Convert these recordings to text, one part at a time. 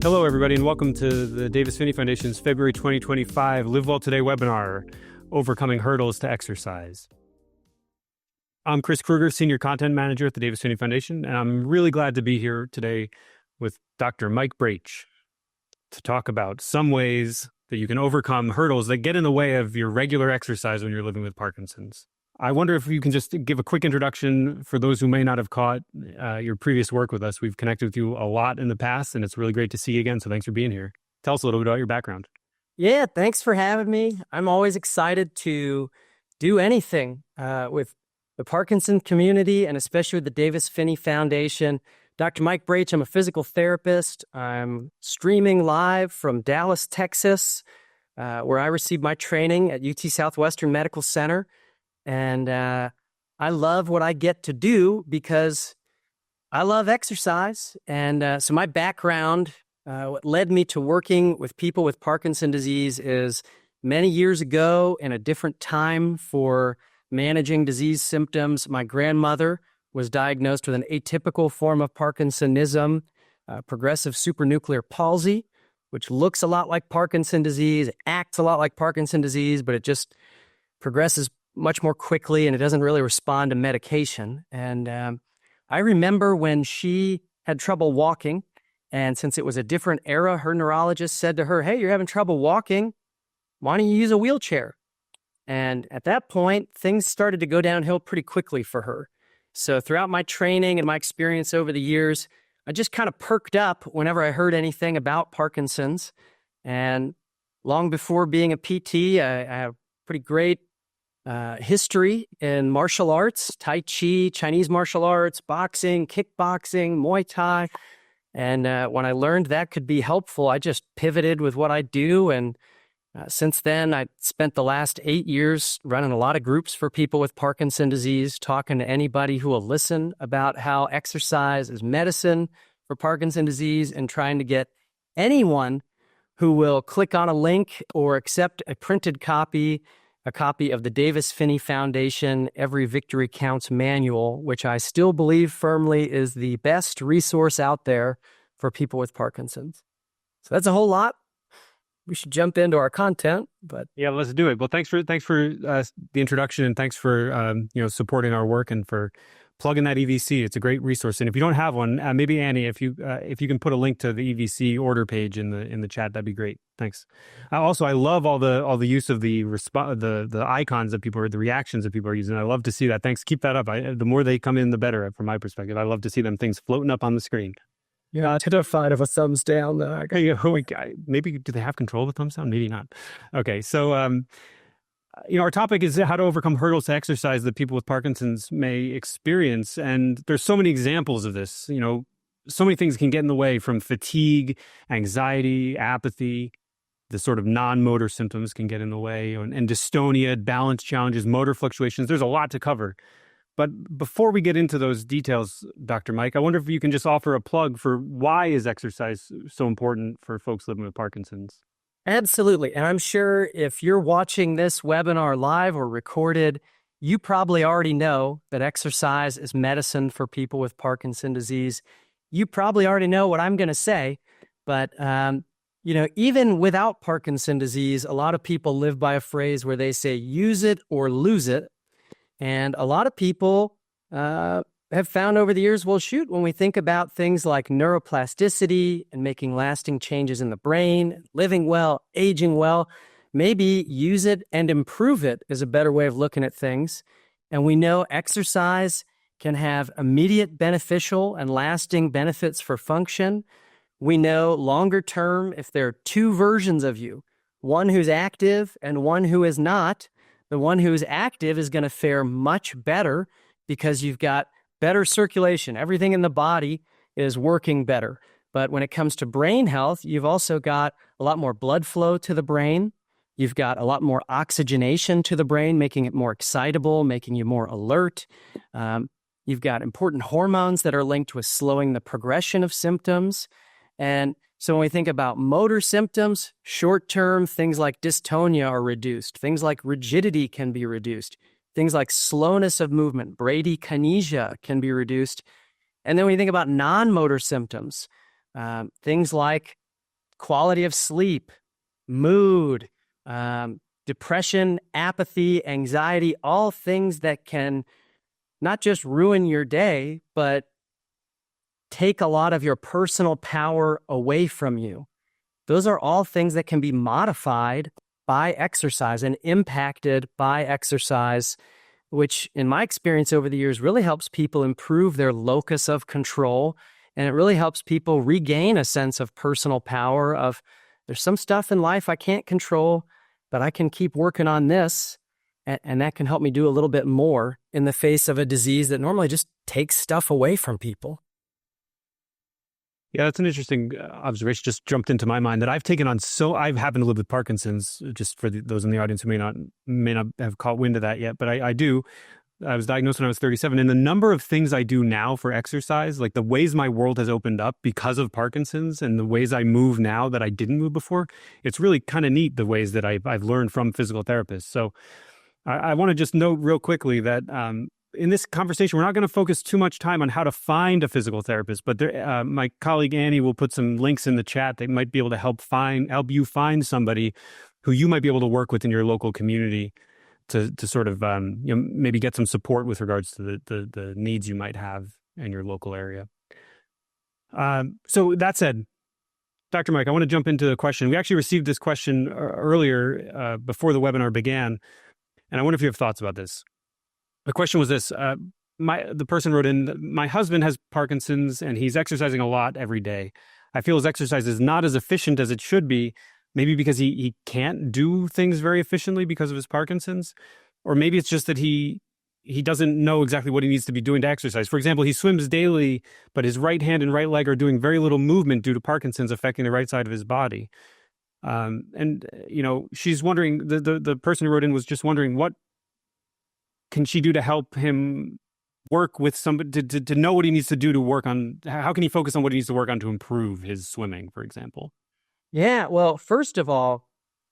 Hello, everybody, and welcome to the Davis-Phinney Foundation's February 2025 Live Well Today webinar, Overcoming Hurdles to Exercise. I'm Chris Kruger, Senior Content Manager at the Davis-Phinney Foundation, and I'm really glad to be here today with Dr. Mike Braitsch to talk about some ways that you can overcome hurdles that get in the way of your regular exercise when you're living with Parkinson's. I wonder if you can just give a quick introduction for those who may not have caught your previous work with us. We've connected with you a lot in the past, and it's really great to see you again. So thanks for being here. Tell us a little bit about your background. Yeah, thanks for having me. I'm always excited to do anything with the Parkinson community, and especially with the Davis-Phinney Foundation. Dr. Mike Braitsch, I'm a physical therapist. I'm streaming live from Dallas, Texas, where I received my training at UT Southwestern Medical Center. And I love what I get to do because I love exercise. And so my background, what led me to working with people with Parkinson's disease is many years ago in a different time for managing disease symptoms. My grandmother was diagnosed with an atypical form of Parkinsonism, progressive supranuclear palsy, which looks a lot like Parkinson's disease, acts a lot like Parkinson's disease, but it just progresses much more quickly, and it doesn't really respond to medication. And I remember when she had trouble walking, and since it was a different era, her neurologist said to her, "Hey, you're having trouble walking. Why don't you use a wheelchair?" And at that point, things started to go downhill pretty quickly for her. So throughout my training and my experience over the years, I just kind of perked up whenever I heard anything about Parkinson's. And long before being a PT, I have pretty great history in martial arts, Tai Chi, Chinese martial arts, boxing, kickboxing, Muay Thai. And when I learned that could be helpful, I just pivoted with what I do. And since then, I spent the last 8 years running a lot of groups for people with Parkinson's disease, talking to anybody who will listen about how exercise is medicine for Parkinson's disease, and trying to get anyone who will click on a link or accept a printed copy, a copy of the Davis-Phinney Foundation Every Victory Counts manual, which I still believe firmly is the best resource out there for people with Parkinson's. So that's a whole lot. We should jump into our content, but yeah, let's do it. Well, thanks for the introduction, and thanks for supporting our work and for plugging that EVC. It's a great resource, and if you don't have one, maybe Annie, if you can put a link to the EVC order page in the chat, that'd be great. Thanks. Also, I love all the use of the icons that people are, the reactions that people are using. I love to see that. Thanks. Keep that up. The more they come in, the better. From my perspective, I love to see them things floating up on the screen. Yeah, terrified of a thumbs down, though. Maybe do they have control of the thumbs down? Maybe not. Okay, so our topic is how to overcome hurdles to exercise that people with Parkinson's may experience, and there's so many examples of this. So many things can get in the way, from fatigue, anxiety, apathy. The sort of non-motor symptoms can get in the way, and dystonia, balance challenges, motor fluctuations. There's a lot to cover. But before we get into those details, Dr. Mike, I wonder if you can just offer a plug for why is exercise so important for folks living with Parkinson's? Absolutely. And I'm sure if you're watching this webinar live or recorded, you probably already know that exercise is medicine for people with Parkinson's disease. You probably already know what I'm going to say, but even without Parkinson's disease, a lot of people live by a phrase where they say, use it or lose it. And a lot of people have found over the years, well, shoot, when we think about things like neuroplasticity and making lasting changes in the brain, living well, aging well, maybe use it and improve it is a better way of looking at things. And we know exercise can have immediate beneficial and lasting benefits for function. We know longer term, if there are two versions of you, one who's active and one who is not, the one who's active is going to fare much better because you've got better circulation. Everything in the body is working better. But when it comes to brain health, you've also got a lot more blood flow to the brain. You've got a lot more oxygenation to the brain, making it more excitable, making you more alert. You've got important hormones that are linked with slowing the progression of symptoms. And so when we think about motor symptoms, short-term, things like dystonia are reduced. Things like rigidity can be reduced. Things like slowness of movement, bradykinesia can be reduced. And then when you think about non-motor symptoms, things like quality of sleep, mood, depression, apathy, anxiety, all things that can not just ruin your day, but take a lot of your personal power away from you. Those are all things that can be modified by exercise and impacted by exercise, which in my experience over the years really helps people improve their locus of control. And it really helps people regain a sense of personal power of there's some stuff in life I can't control, but I can keep working on this. And that can help me do a little bit more in the face of a disease that normally just takes stuff away from people. Yeah, that's an interesting observation. Just jumped into my mind that I've taken on. So I've happened to live with Parkinson's. Just for those in the audience who may not have caught wind of that yet, but I do. I was diagnosed when I was 37, and the number of things I do now for exercise, like the ways my world has opened up because of Parkinson's, and the ways I move now that I didn't move before, it's really kind of neat the ways that I've learned from physical therapists. So I want to just note real quickly that in this conversation, we're not going to focus too much time on how to find a physical therapist, but my colleague Annie will put some links in the chat that might be able to help you find somebody who you might be able to work with in your local community to sort of maybe get some support with regards to the needs you might have in your local area. So that said, Dr. Mike, I want to jump into the question. We actually received this question earlier before the webinar began, and I wonder if you have thoughts about this. The question was this. The person wrote in, my husband has Parkinson's and he's exercising a lot every day. I feel his exercise is not as efficient as it should be, maybe because he can't do things very efficiently because of his Parkinson's, or maybe it's just that he doesn't know exactly what he needs to be doing to exercise. For example, he swims daily, but his right hand and right leg are doing very little movement due to Parkinson's affecting the right side of his body. She's wondering, the person who wrote in was just wondering, what can she do to help him work with somebody to know what he needs to do to work on, how can he focus on what he needs to work on to improve his swimming, for example? Yeah, well, first of all,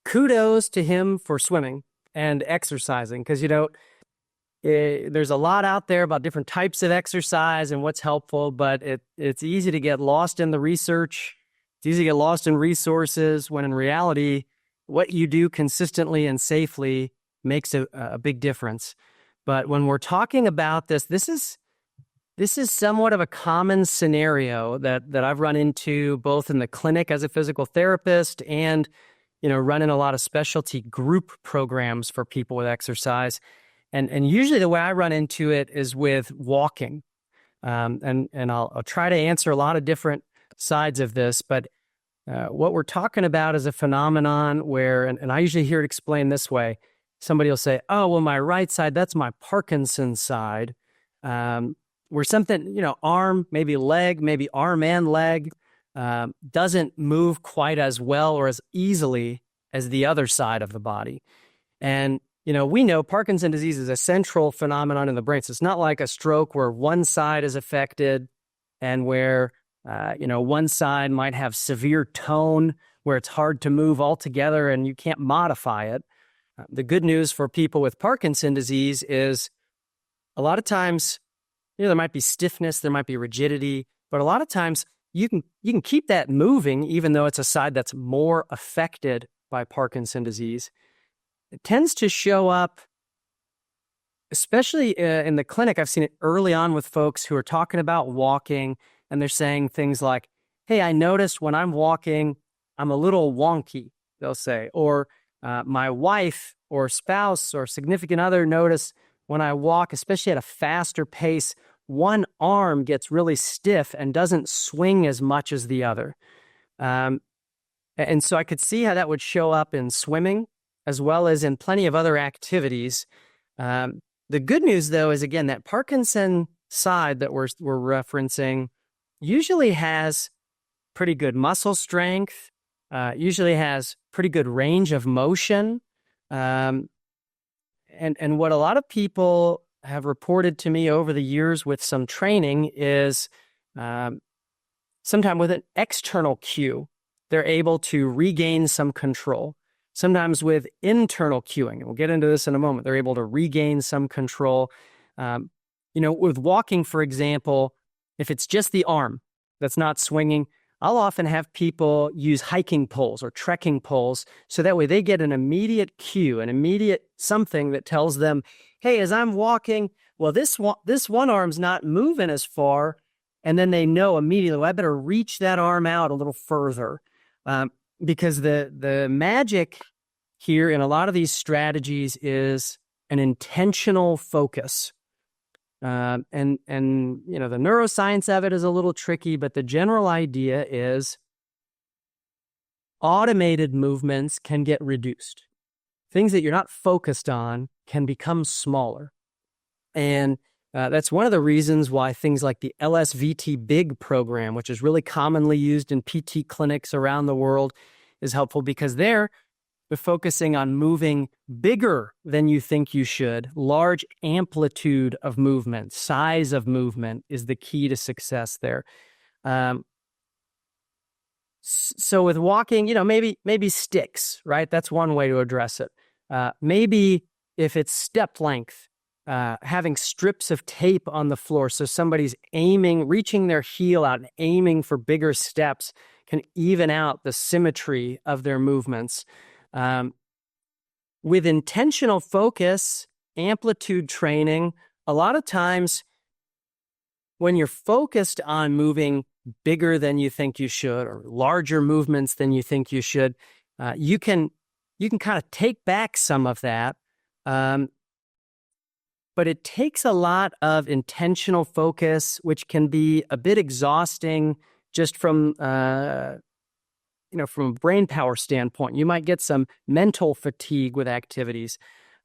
kudos to him for swimming and exercising, because, there's a lot out there about different types of exercise and what's helpful, but it's easy to get lost in the research. It's easy to get lost in resources when in reality, what you do consistently and safely makes a big difference. But when we're talking about this is somewhat of a common scenario that I've run into both in the clinic as a physical therapist and, running a lot of specialty group programs for people with exercise. And usually the way I run into it is with walking. And I'll try to answer a lot of different sides of this, but what we're talking about is a phenomenon where, and I usually hear it explained this way. Somebody will say, oh, well, my right side, that's my Parkinson's side. Where something, arm, maybe leg, maybe arm and leg, doesn't move quite as well or as easily as the other side of the body. And, we know Parkinson's disease is a central phenomenon in the brain. So it's not like a stroke where one side is affected and where, one side might have severe tone where it's hard to move altogether and you can't modify it. The good news for people with Parkinson's disease is a lot of times, there might be stiffness, there might be rigidity, but a lot of times you can keep that moving even though it's a side that's more affected by Parkinson's disease. It tends to show up, especially in the clinic. I've seen it early on with folks who are talking about walking, and they're saying things like, hey, I noticed when I'm walking, I'm a little wonky, they'll say, or my wife or spouse or significant other notice when I walk, especially at a faster pace, one arm gets really stiff and doesn't swing as much as the other. And so I could see how that would show up in swimming as well as in plenty of other activities. The good news, though, is, again, that Parkinson side that we're referencing usually has pretty good muscle strength, usually has pretty good range of motion. And what a lot of people have reported to me over the years with some training is sometimes with an external cue, they're able to regain some control. Sometimes with internal cueing, and we'll get into this in a moment, they're able to regain some control. With walking, for example, if it's just the arm that's not swinging, I'll often have people use hiking poles or trekking poles, so that way they get an immediate cue, an immediate something that tells them, hey, as I'm walking, well, this one arm's not moving as far, and then they know immediately, well, I better reach that arm out a little further, because the magic here in a lot of these strategies is an intentional focus. And you know, the neuroscience of it is a little tricky, but the general idea is automated movements can get reduced. Things that you're not focused on can become smaller. And that's one of the reasons why things like the LSVT Big program, which is really commonly used in PT clinics around the world, is helpful, because they're focusing on moving bigger than you think you should. Large amplitude of movement, size of movement is the key to success there. So with walking, you know, maybe sticks, right? That's one way to address it. Maybe if it's step length, having strips of tape on the floor, so somebody's reaching their heel out and aiming for bigger steps, can even out the symmetry of their movements. With intentional focus, amplitude training, a lot of times when you're focused on moving bigger than you think you should, or larger movements than you think you should, you can kind of take back some of that. But it takes a lot of intentional focus, which can be a bit exhausting just from a brain power standpoint. You might get some mental fatigue with activities.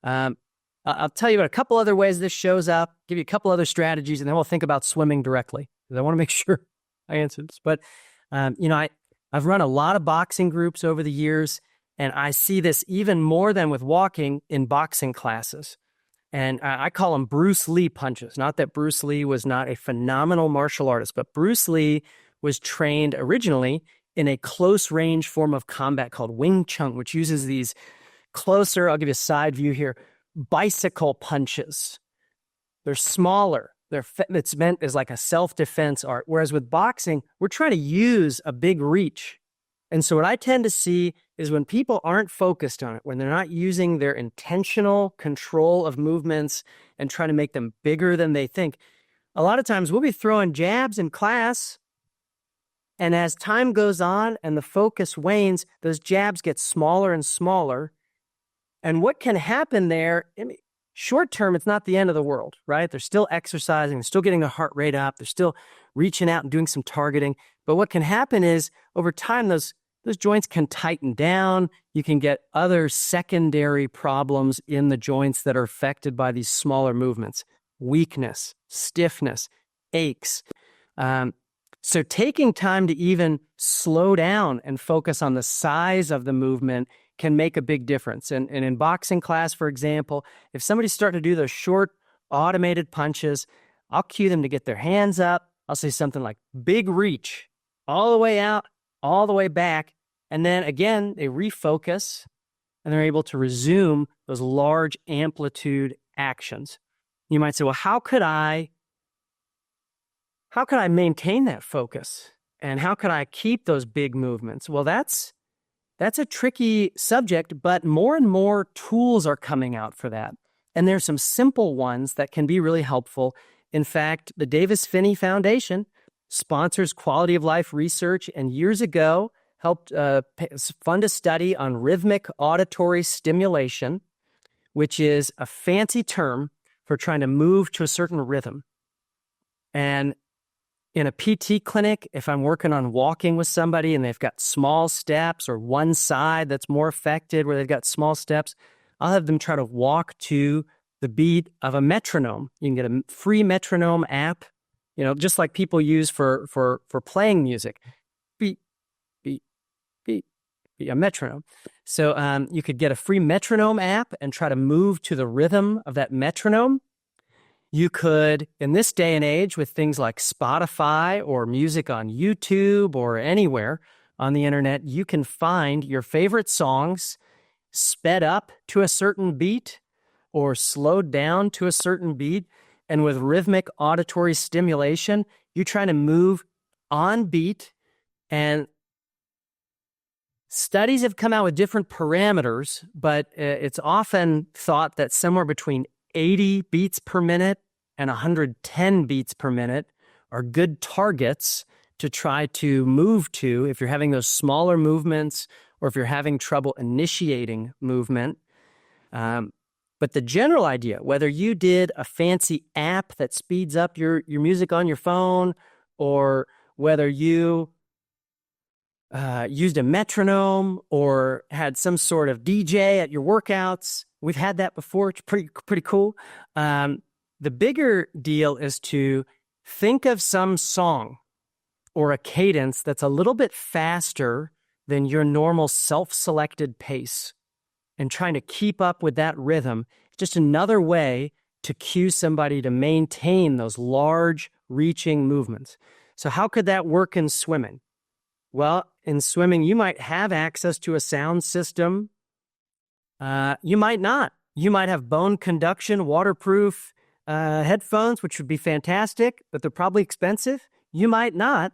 I'll tell you about a couple other ways this shows up, give you a couple other strategies, and then we'll think about swimming directly, because I want to make sure I answered this. But, I've run a lot of boxing groups over the years, and I see this even more than with walking in boxing classes. And I call them Bruce Lee punches. Not that Bruce Lee was not a phenomenal martial artist, but Bruce Lee was trained originally in a close-range form of combat called Wing Chun, which uses these closer, I'll give you a side view here, bicycle punches. They're smaller. It's meant as like a self-defense art. Whereas with boxing, we're trying to use a big reach. And so what I tend to see is when people aren't focused on it, when they're not using their intentional control of movements and trying to make them bigger than they think, a lot of times we'll be throwing jabs in class, and as time goes on and the focus wanes, those jabs get smaller and smaller. And what can happen there, short term, it's not the end of the world, right? They're still exercising, they're still getting their heart rate up, they're still reaching out and doing some targeting. But what can happen is over time, those joints can tighten down. You can get other secondary problems in the joints that are affected by these smaller movements: weakness, stiffness, aches. So taking time to even slow down and focus on the size of the movement can make a big difference. And in boxing class, for example, if somebody's starting to do those short automated punches, I'll cue them to get their hands up. I'll say something like big reach, all the way out, all the way back. And then again, they refocus and they're able to resume those large amplitude actions. You might say, well, how could I maintain that focus? And how could I keep those big movements? Well, that's a tricky subject, but more and more tools are coming out for that. And there's some simple ones that can be really helpful. In fact, the Davis-Phinney Foundation sponsors quality of life research, and years ago helped fund a study on rhythmic auditory stimulation, which is a fancy term for trying to move to a certain rhythm. And in a PT clinic, if I'm working on walking with somebody and they've got small steps, or one side that's more affected where they've got small steps, I'll have them try to walk to the beat of a metronome. You can get a free metronome app, just like people use for playing music. Beat, beat, beat, beat, a metronome. So you could get a free metronome app and try to move to the rhythm of that metronome. You could, in this day and age, with things like Spotify or music on YouTube or anywhere on the internet, you can find your favorite songs sped up to a certain beat or slowed down to a certain beat. And with rhythmic auditory stimulation, you're trying to move on beat And studies have come out with different parameters, but it's often thought that somewhere between 80 beats per minute and 110 beats per minute are good targets to try to move to if you're having those smaller movements or if you're having trouble initiating movement. But the general idea, whether you did a fancy app that speeds up your music on your phone, or whether you used a metronome or had some sort of DJ at your workouts, we've had that before. It's pretty cool. The bigger deal is to think of some song or a cadence that's a little bit faster than your normal self-selected pace, and trying to keep up with that rhythm. Just another way to cue somebody to maintain those large reaching movements. So how could that work in swimming? Well, in swimming, you might have access to a sound system. You might not. You might have bone conduction, waterproof headphones, which would be fantastic, but they're probably expensive. You might not.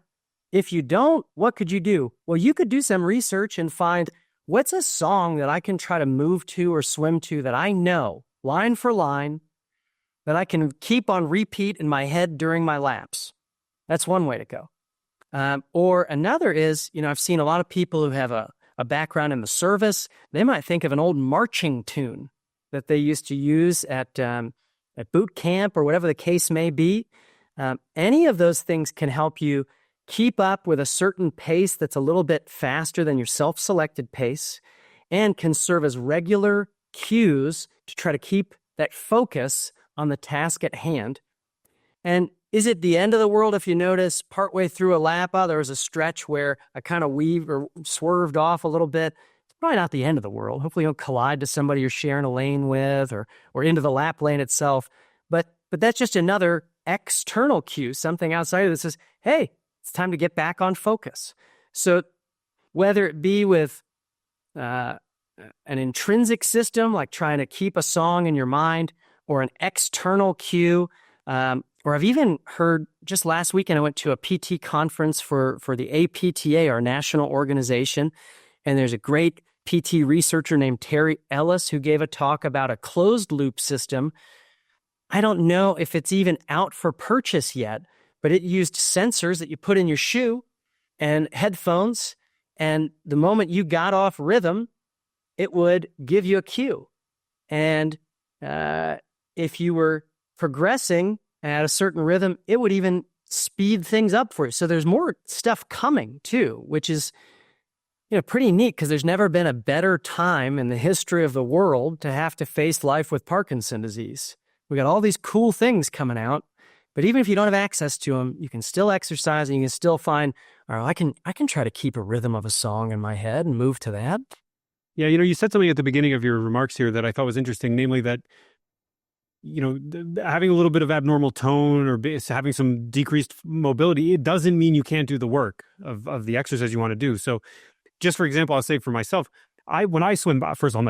If you don't, what could you do? Well, you could do some research and find, what's a song that I can try to move to or swim to that I know, line for line, that I can keep on repeat in my head during my laps? That's one way to go. Or another is, I've seen a lot of people who have a background in the service. They might think of an old marching tune that they used to use at boot camp or whatever the case may be. Any of those things can help you keep up with a certain pace that's a little bit faster than your self-selected pace, and can serve as regular cues to try to keep that focus on the task at hand. And is it the end of the world if you notice partway through a lap, there was a stretch where I kind of weaved or swerved off a little bit? It's probably not the end of the world. Hopefully you don't collide to somebody you're sharing a lane with, or into the lap lane itself. But that's just another external cue, something outside of this says, hey, it's time to get back on focus. So whether it be with an intrinsic system, like trying to keep a song in your mind, or an external cue, or I've even heard, just last weekend, I went to a PT conference for the APTA, our national organization, and there's a great PT researcher named Terry Ellis who gave a talk about a closed loop system. I don't know if it's even out for purchase yet, but it used sensors that you put in your shoe and headphones, and the moment you got off rhythm, it would give you a cue. And if you were progressing at a certain rhythm, it would even speed things up for you. So there's more stuff coming too, which is pretty neat, because there's never been a better time in the history of the world to have to face life with Parkinson's disease. We got all these cool things coming out. But even if you don't have access to them, you can still exercise, and you can still find, I can try to keep a rhythm of a song in my head and move to that. Yeah, you said something at the beginning of your remarks here that I thought was interesting, namely that, having a little bit of abnormal tone or having some decreased mobility, it doesn't mean you can't do the work of the exercise you want to do. So just for example, I'll say for myself, when I swim, first of all,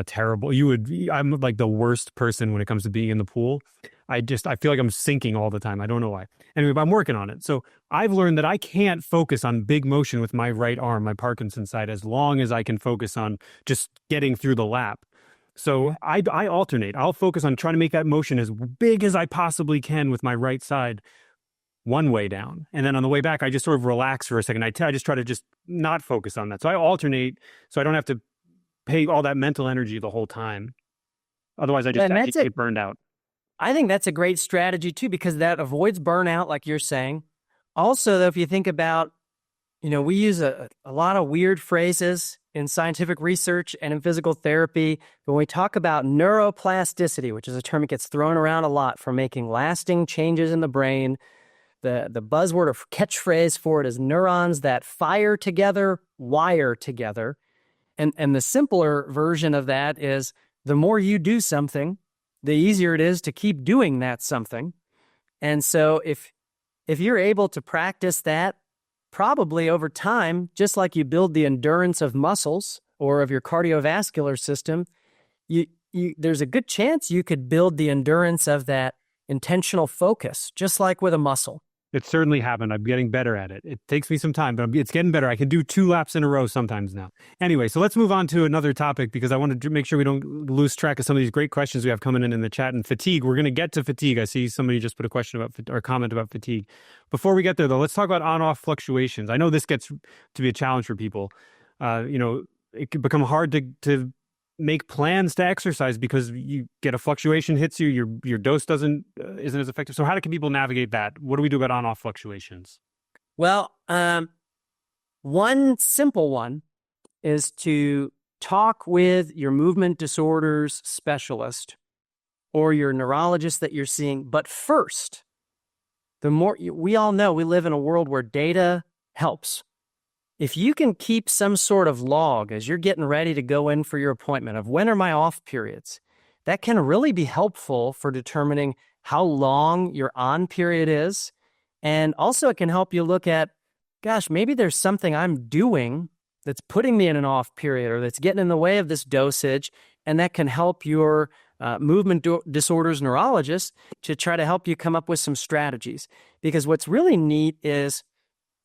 I'm like the worst person when it comes to being in the pool. I feel like I'm sinking all the time. I don't know why. Anyway, but I'm working on it. So I've learned that I can't focus on big motion with my right arm, my Parkinson's side, as long as I can focus on just getting through the lap. So I alternate. I'll focus on trying to make that motion as big as I possibly can with my right side one way down. And then on the way back, I just sort of relax for a second. I just try to just not focus on that. So I alternate so I don't have to pay all that mental energy the whole time. Otherwise, I just get burned out. I think that's a great strategy too, because that avoids burnout, like you're saying. Also, though, if you think about, we use a lot of weird phrases in scientific research and in physical therapy. When we talk about neuroplasticity, which is a term that gets thrown around a lot for making lasting changes in the brain, the buzzword or catchphrase for it is neurons that fire together, wire together. And the simpler version of that is, the more you do something, the easier it is to keep doing that something. And so if you're able to practice that, probably over time, just like you build the endurance of muscles or of your cardiovascular system, there's a good chance you could build the endurance of that intentional focus, just like with a muscle. It certainly happened. I'm getting better at it. It takes me some time, but it's getting better. I can do 2 laps in a row sometimes now. Anyway, so let's move on to another topic because I want to make sure we don't lose track of some of these great questions we have coming in the chat. And fatigue, we're going to get to fatigue. I see somebody just put a question about or comment about fatigue. Before we get there, though, let's talk about on-off fluctuations. I know this gets to be a challenge for people. It can become hard to make plans to exercise because you get a fluctuation hits you, your dose isn't as effective. So how can people navigate that? What do we do about on-off fluctuations? Well, one simple one is to talk with your movement disorders specialist or your neurologist that you're seeing. But first, we all know we live in a world where data helps. If you can keep some sort of log as you're getting ready to go in for your appointment of when are my off periods, that can really be helpful for determining how long your on period is. And also it can help you look at, gosh, maybe there's something I'm doing that's putting me in an off period or that's getting in the way of this dosage. And that can help your movement disorders neurologist to try to help you come up with some strategies. Because what's really neat is,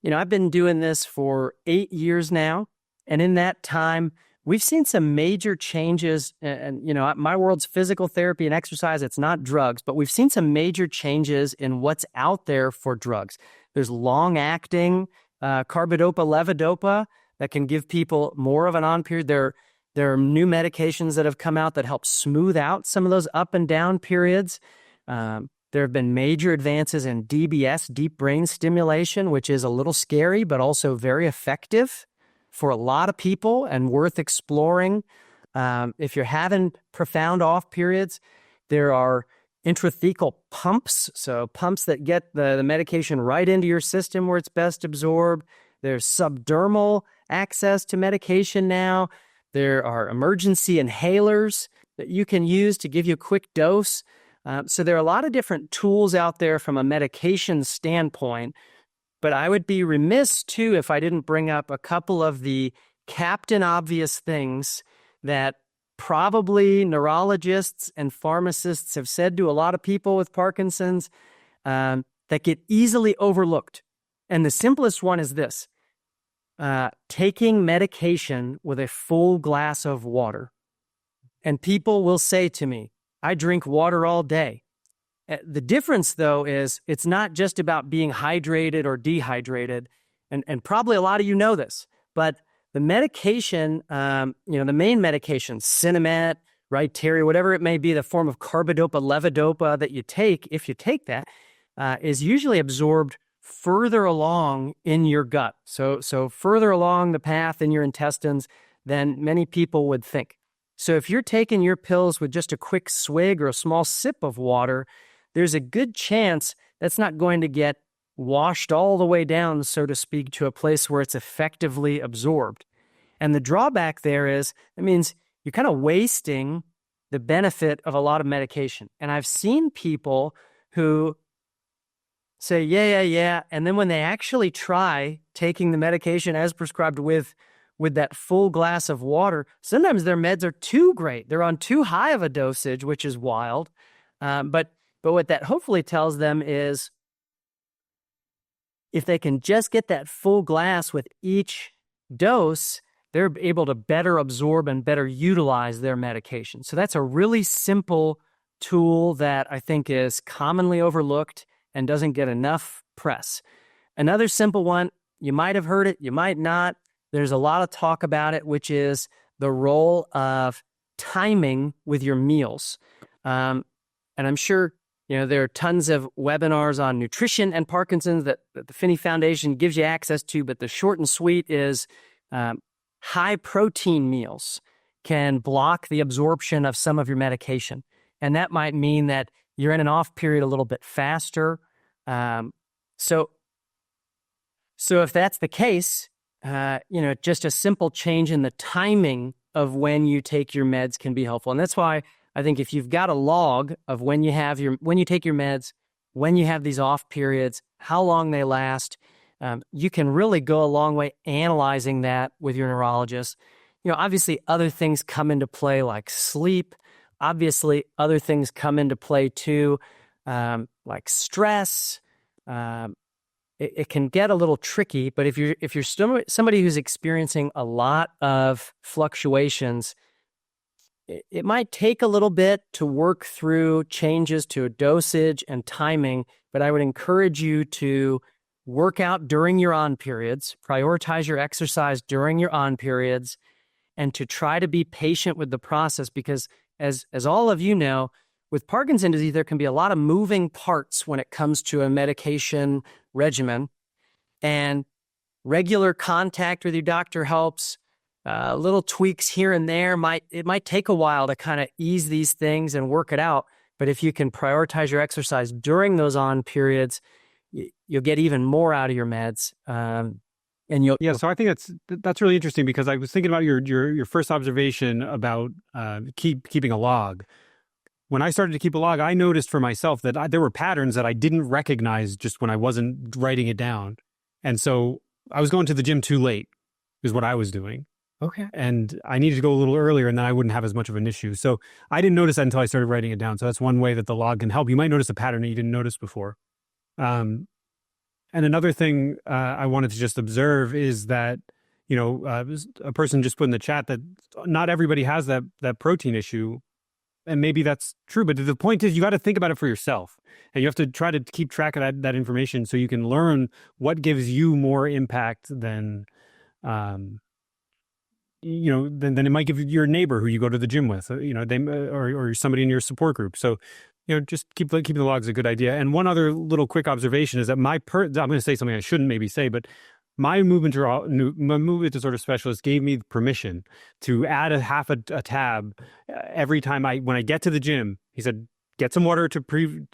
I've been doing this for 8 years now, and in that time, we've seen some major changes. And my world's physical therapy and exercise. It's not drugs, but we've seen some major changes in what's out there for drugs. There's long-acting carbidopa, levodopa that can give people more of an on period. There are new medications that have come out that help smooth out some of those up and down periods. There have been major advances in DBS, deep brain stimulation, which is a little scary, but also very effective for a lot of people and worth exploring. If you're having profound off periods, there are intrathecal pumps, so pumps that get the medication right into your system where it's best absorbed. There's subdermal access to medication now. There are emergency inhalers that you can use to give you a quick dose. So there are a lot of different tools out there from a medication standpoint, but I would be remiss too if I didn't bring up a couple of the captain obvious things that probably neurologists and pharmacists have said to a lot of people with Parkinson's that get easily overlooked. And the simplest one is this: taking medication with a full glass of water. And people will say to me, I drink water all day. The difference, though, is it's not just about being hydrated or dehydrated. And probably a lot of you know this, but the medication, the main medication, Sinemet, Rytary, whatever it may be, the form of carbidopa, levodopa that you take, if you take that, is usually absorbed further along in your gut. So further along the path in your intestines than many people would think. So if you're taking your pills with just a quick swig or a small sip of water, there's a good chance that's not going to get washed all the way down, so to speak, to a place where it's effectively absorbed. And the drawback there is, it means you're kind of wasting the benefit of a lot of medication. And I've seen people who say, yeah, and then when they actually try taking the medication as prescribed with that full glass of water, sometimes their meds are too great. They're on too high of a dosage, which is wild. But what that hopefully tells them is if they can just get that full glass with each dose, they're able to better absorb and better utilize their medication. So that's a really simple tool that I think is commonly overlooked and doesn't get enough press. Another simple one, you might have heard it, you might not. There's a lot of talk about it, which is the role of timing with your meals. And I'm sure there are tons of webinars on nutrition and Parkinson's that the Phinney Foundation gives you access to, but the short and sweet is high protein meals can block the absorption of some of your medication. And that might mean that you're in an off period a little bit faster. So if that's the case, just a simple change in the timing of when you take your meds can be helpful. And that's why I think if you've got a log of when you take your meds, when you have these off periods, how long they last, you can really go a long way analyzing that with your neurologist. Obviously other things come into play like sleep. Obviously other things come into play too, like stress, it can get a little tricky. But if you're somebody who's experiencing a lot of fluctuations, it might take a little bit to work through changes to dosage and timing, but I would encourage you to work out during your on periods, prioritize your exercise during your on periods, and to try to be patient with the process, because as all of you know, with Parkinson's disease, there can be a lot of moving parts when it comes to a medication regimen, and regular contact with your doctor helps. Little tweaks here and there might take a while to kind of ease these things and work it out. But if you can prioritize your exercise during those on periods, you'll get even more out of your meds. And so I think that's really interesting, because I was thinking about your first observation about keeping a log. When I started to keep a log, I noticed for myself that there were patterns that I didn't recognize just when I wasn't writing it down. And so I was going to the gym too late, is what I was doing. Okay. And I needed to go a little earlier, and then I wouldn't have as much of an issue. So I didn't notice that until I started writing it down. So that's one way that the log can help. You might notice a pattern that you didn't notice before. And another thing I wanted to just observe is that, a person just put in the chat that not everybody has that protein issue. And maybe that's true. But the point is, you got to think about it for yourself. And you have to try to keep track of that information so you can learn what gives you more impact than than it might give your neighbor who you go to the gym with, they or somebody in your support group. So, just keeping the logs is a good idea. And one other little quick observation is that I'm going to say something I shouldn't maybe say, but my movement disorder specialist gave me permission to add a half a tab every time when I get to the gym. He said, get some water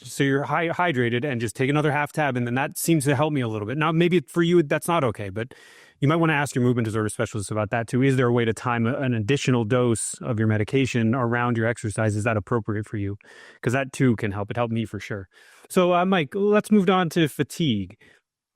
so you're hydrated, and just take another half tab. And then that seems to help me a little bit. Now, maybe for you, that's not okay, but you might want to ask your movement disorder specialist about that too. Is there a way to time an additional dose of your medication around your exercise? Is that appropriate for you? Because that too can help. It helped me for sure. So, Mike, let's move on to fatigue.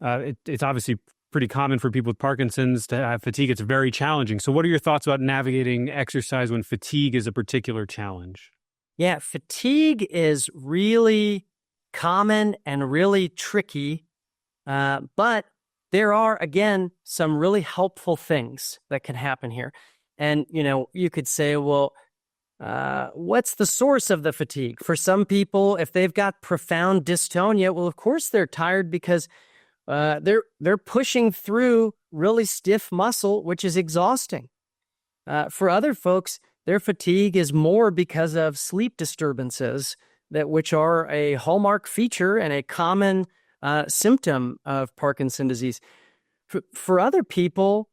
It's obviously pretty common for people with Parkinson's to have fatigue. It's very challenging. So what are your thoughts about navigating exercise when fatigue is a particular challenge? Yeah, fatigue is really common and really tricky, but there are, again, some really helpful things that can happen here. And, you could say, well, what's the source of the fatigue? For some people, if they've got profound dystonia, well, of course they're tired because they're pushing through really stiff muscle, which is exhausting. For other folks, their fatigue is more because of sleep disturbances, which are a hallmark feature and a common symptom of Parkinson's disease. For other people,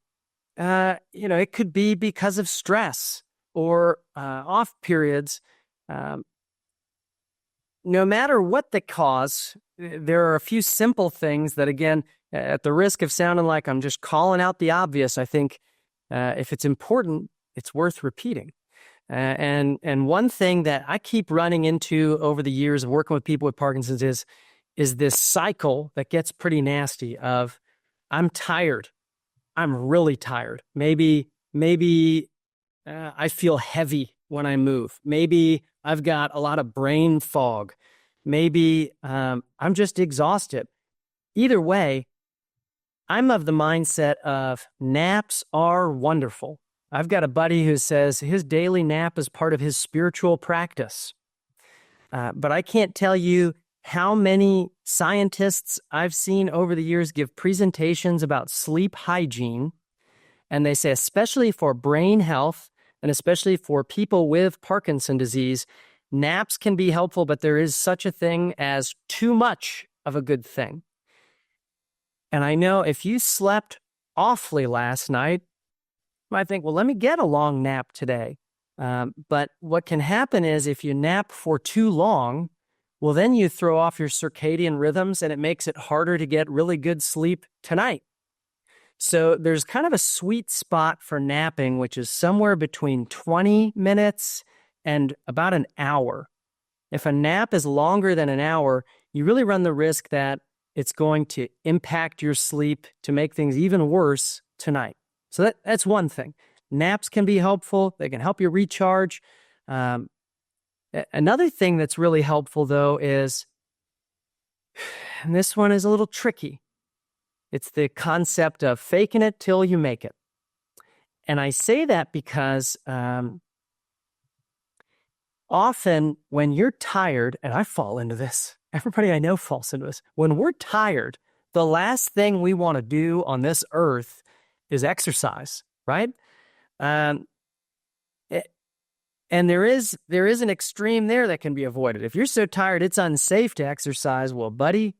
it could be because of stress or off periods. No matter what the cause, there are a few simple things that, again, at the risk of sounding like I'm just calling out the obvious, I think if it's important, it's worth repeating. And one thing that I keep running into over the years of working with people with Parkinson's is this cycle that gets pretty nasty of, I'm tired. I'm really tired. Maybe I feel heavy when I move. Maybe I've got a lot of brain fog. Maybe I'm just exhausted. Either way, I'm of the mindset of naps are wonderful. I've got a buddy who says his daily nap is part of his spiritual practice. But I can't tell you how many scientists I've seen over the years give presentations about sleep hygiene. And they say, especially for brain health, and especially for people with Parkinson's disease, naps can be helpful, but there is such a thing as too much of a good thing. And I know if you slept awfully last night, you might think, well, let me get a long nap today. But what can happen is if you nap for too long, well, then you throw off your circadian rhythms and it makes it harder to get really good sleep tonight. So there's kind of a sweet spot for napping, which is somewhere between 20 minutes and about an hour. If a nap is longer than an hour, you really run the risk that it's going to impact your sleep to make things even worse tonight. So that's one thing. Naps can be helpful. They can help you recharge. Another thing that's really helpful, though, is, and this one is a little tricky, It's the concept of faking it till you make it. And I say that because often when you're tired, and I fall into this, everybody I know falls into this. When we're tired, the last thing we want to do on this earth is exercise, right? And there is an extreme there that can be avoided. If you're so tired it's unsafe to exercise, well, buddy,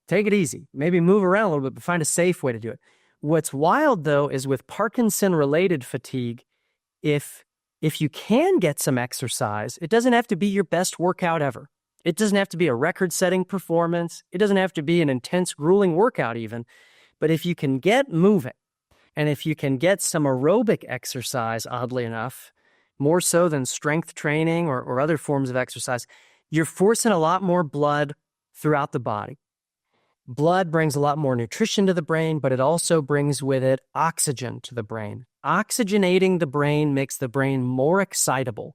take it easy. Maybe move around a little bit, but find a safe way to do it. What's wild, though, is with Parkinson-related fatigue, if you can get some exercise, it doesn't have to be your best workout ever. It doesn't have to be a record-setting performance. It doesn't have to be an intense, grueling workout even. But if you can get moving, and if you can get some aerobic exercise, oddly enough, more so than strength training or other forms of exercise, you're forcing a lot more blood throughout the body. Blood brings a lot more nutrition to the brain, but it also brings with it oxygen to the brain. Oxygenating the brain makes the brain more excitable.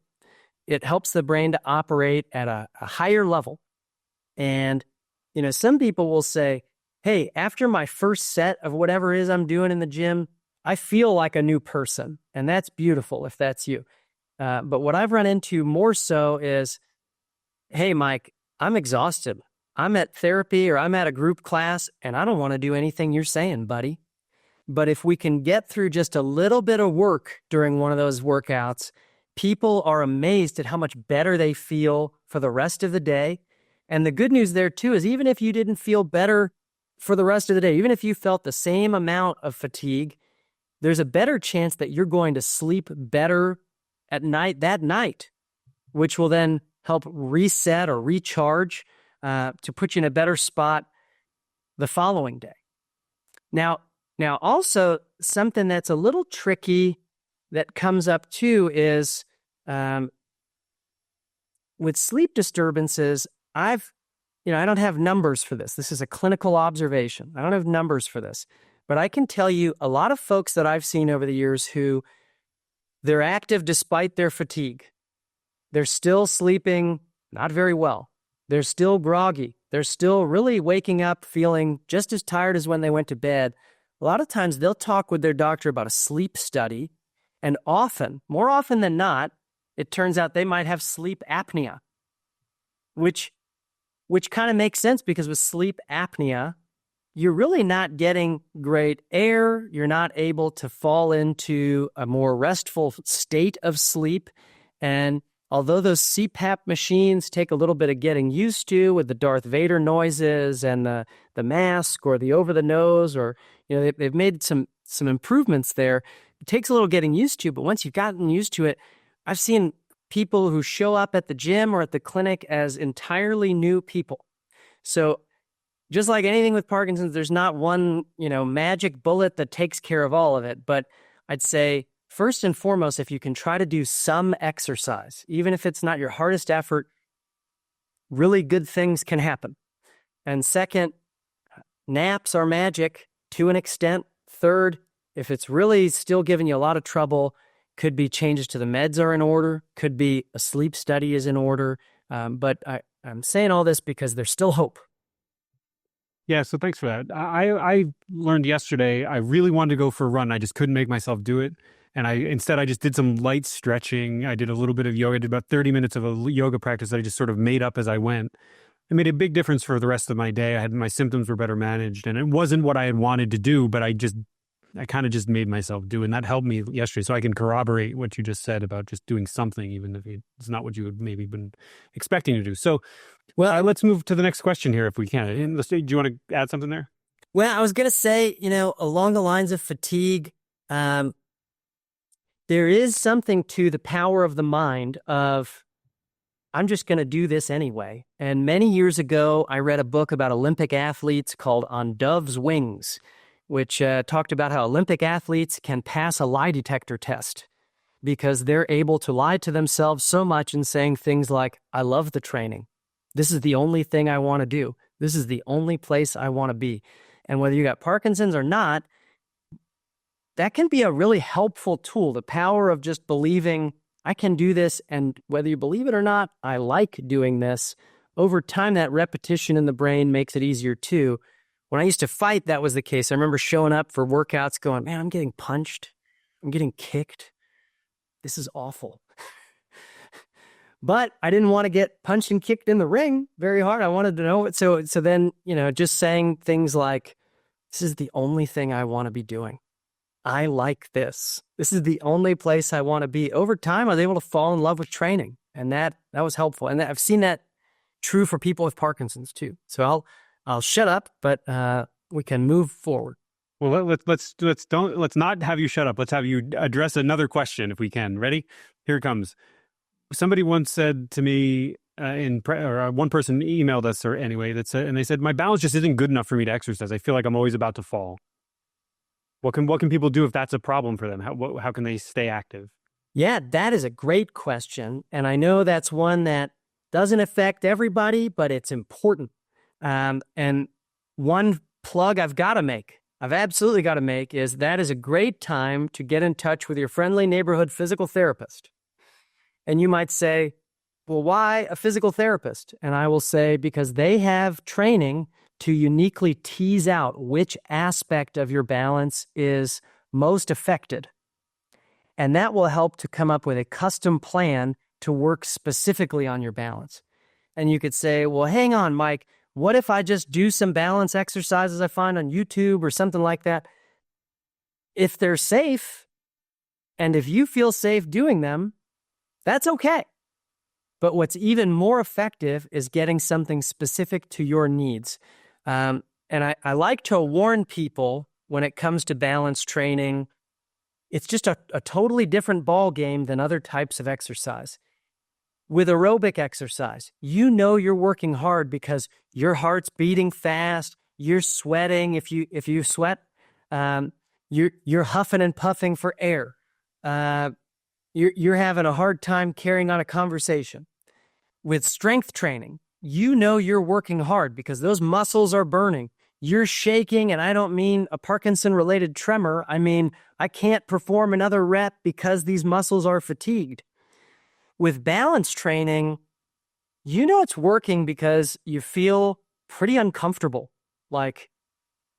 It helps the brain to operate at a higher level. And, some people will say, hey, after my first set of whatever it is I'm doing in the gym, I feel like a new person. And that's beautiful if that's you. But what I've run into more so is, hey, Mike, I'm exhausted. I'm at therapy or I'm at a group class and I don't want to do anything you're saying, buddy. But if we can get through just a little bit of work during one of those workouts, people are amazed at how much better they feel for the rest of the day. And the good news there too is even if you didn't feel better for the rest of the day, even if you felt the same amount of fatigue, there's a better chance that you're going to sleep better at night that night, which will then help reset or recharge to put you in a better spot the following day. Now also something that's a little tricky that comes up too is with sleep disturbances, I don't have numbers for this. This is a clinical observation. I don't have numbers for this, but I can tell you a lot of folks that I've seen over the years who they're active despite their fatigue. They're still sleeping not very well. They're still groggy. They're still really waking up feeling just as tired as when they went to bed. A lot of times they'll talk with their doctor about a sleep study, and more often than not, it turns out they might have sleep apnea, which kind of makes sense because with sleep apnea, you're really not getting great air. You're not able to fall into a more restful state of sleep. And although those CPAP machines take a little bit of getting used to with the Darth Vader noises and the mask or the over the nose, or they've made some improvements there. It takes a little getting used to, but once you've gotten used to it, I've seen people who show up at the gym or at the clinic as entirely new people. So just like anything with Parkinson's, there's not one, magic bullet that takes care of all of it. But I'd say first and foremost, if you can try to do some exercise, even if it's not your hardest effort, really good things can happen. And second, naps are magic to an extent. Third, if it's really still giving you a lot of trouble, could be changes to the meds are in order, could be a sleep study is in order. But I'm saying all this because there's still hope. Yeah, so thanks for that. I learned yesterday I really wanted to go for a run. I just couldn't make myself do it. And instead I just did some light stretching. I did a little bit of yoga. I did about 30 minutes of a yoga practice that I just sort of made up as I went. It made a big difference for the rest of my day. My symptoms were better managed, and it wasn't what I had wanted to do, but I kind of just made myself do it, and that helped me yesterday. So I can corroborate what you just said about just doing something, even if it's not what you had maybe been expecting to do. So, well, let's move to the next question here if we can. Do you want to add something there? Well, I was going to say, along the lines of fatigue, there is something to the power of the mind of, I'm just going to do this anyway. And many years ago, I read a book about Olympic athletes called On Dove's Wings, which talked about how Olympic athletes can pass a lie detector test because they're able to lie to themselves so much in saying things like, I love the training. This is the only thing I want to do. This is the only place I want to be. And whether you got Parkinson's or not, that can be a really helpful tool. The power of just believing I can do this, and whether you believe it or not, I like doing this. Over time, that repetition in the brain makes it easier too. When I used to fight, that was the case. I remember showing up for workouts going, man, I'm getting punched. I'm getting kicked. This is awful. But I didn't want to get punched and kicked in the ring very hard. I wanted to know it. So then, just saying things like, this is the only thing I want to be doing. I like this. This is the only place I want to be. Over time, I was able to fall in love with training, and that was helpful. And I've seen that true for people with Parkinson's too. So I'll shut up, but we can move forward. Well, let's not have you shut up. Let's have you address another question if we can. Ready? Here it comes. Somebody once said to me, one person emailed us, or anyway, and they said, my balance just isn't good enough for me to exercise. I feel like I'm always about to fall. What can people do if that's a problem for them? How can they stay active? Yeah, that is a great question. And I know that's one that doesn't affect everybody, but it's important. And one plug I've absolutely got to make is that is a great time to get in touch with your friendly neighborhood physical therapist. And you might say, well, why a physical therapist? And I will say, because they have training to uniquely tease out which aspect of your balance is most affected. And that will help to come up with a custom plan to work specifically on your balance. And you could say, well, hang on, Mike, what if I just do some balance exercises I find on YouTube or something like that? If they're safe, and if you feel safe doing them, that's okay. But what's even more effective is getting something specific to your needs. And I like to warn people when it comes to balance training, it's just a totally different ball game than other types of exercise. With aerobic exercise, you're working hard because your heart's beating fast, you're sweating. If you sweat, you're huffing and puffing for air. You're having a hard time carrying on a conversation. With strength training, you're working hard because those muscles are burning. You're shaking, and I don't mean a Parkinson-related tremor. I mean, I can't perform another rep because these muscles are fatigued. With balance training, it's working because you feel pretty uncomfortable. Like,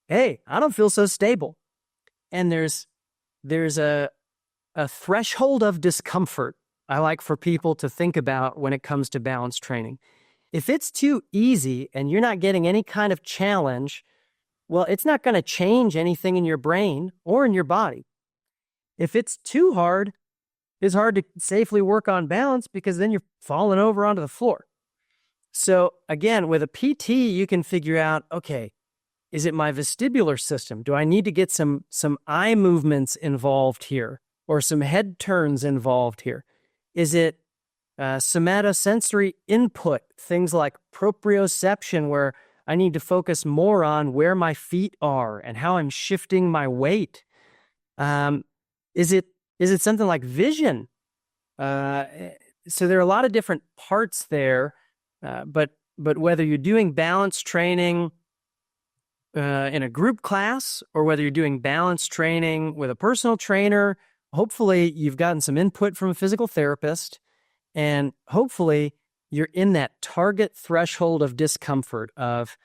hey, I don't feel so stable. And there's a threshold of discomfort I like for people to think about when it comes to balance training. If it's too easy and you're not getting any kind of challenge, well, it's not going to change anything in your brain or in your body. If it's too hard, it's hard to safely work on balance because then you're falling over onto the floor. So again, with a PT, you can figure out, okay, is it my vestibular system? Do I need to get some eye movements involved here or some head turns involved here? Is it somatosensory input, things like proprioception, where I need to focus more on where my feet are and how I'm shifting my weight? Is it something like vision? So there are a lot of different parts there, but whether you're doing balance training in a group class or whether you're doing balance training with a personal trainer, hopefully you've gotten some input from a physical therapist, and hopefully you're in that target threshold of discomfort of,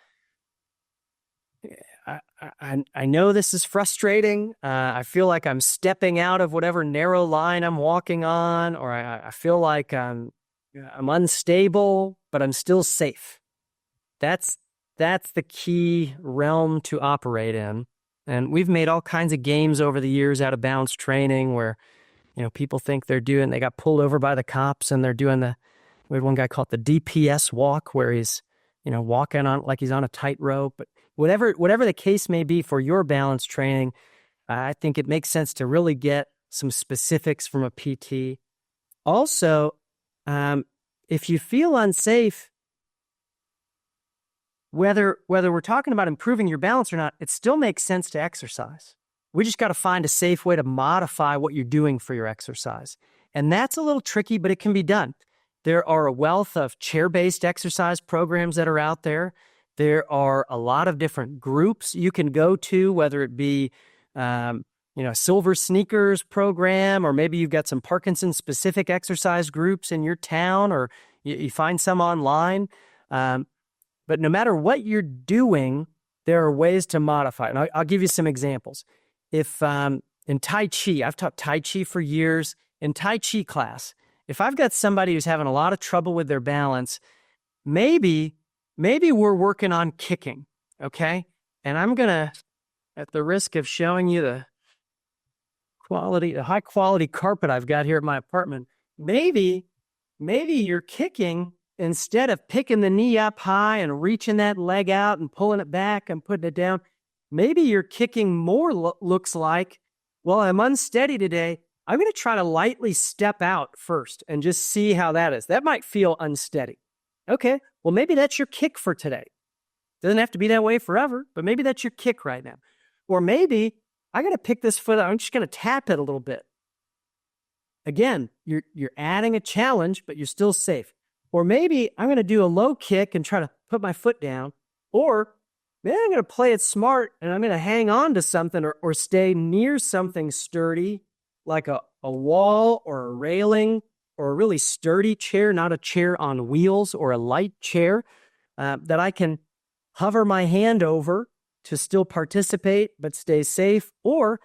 I know this is frustrating. I feel like I'm stepping out of whatever narrow line I'm walking on, or I feel like I'm unstable, but I'm still safe. That's the key realm to operate in. And we've made all kinds of games over the years out of balance training where, people think they got pulled over by the cops and they're doing we had one guy call it the DPS walk where he's, walking on like he's on a tightrope. But whatever the case may be for your balance training, I think it makes sense to really get some specifics from a PT. Also, if you feel unsafe, whether we're talking about improving your balance or not, it still makes sense to exercise. We just got to find a safe way to modify what you're doing for your exercise. And that's a little tricky, but it can be done. There are a wealth of chair-based exercise programs that are out there. There are a lot of different groups you can go to, whether it be, Silver Sneakers program, or maybe you've got some Parkinson-specific exercise groups in your town, or you find some online. But no matter what you're doing, there are ways to modify it. And I'll give you some examples. If in Tai Chi, I've taught Tai Chi for years. In Tai Chi class, if I've got somebody who's having a lot of trouble with their balance, maybe we're working on kicking, okay? And I'm going to, at the risk of showing you the high quality carpet I've got here at my apartment, maybe you're kicking, instead of picking the knee up high and reaching that leg out and pulling it back and putting it down, maybe your kicking more looks like, well, I'm unsteady today. I'm going to try to lightly step out first and just see how that is. That might feel unsteady. Okay, well, maybe that's your kick for today. Doesn't have to be that way forever, but maybe that's your kick right now. Or maybe I got to pick this foot up. I'm just going to tap it a little bit. Again, you're adding a challenge, but you're still safe. Or maybe I'm going to do a low kick and try to put my foot down. Or maybe I'm going to play it smart and I'm going to hang on to something or stay near something sturdy, like a wall or a railing or a really sturdy chair, not a chair on wheels or a light chair that I can hover my hand over to still participate but stay safe, or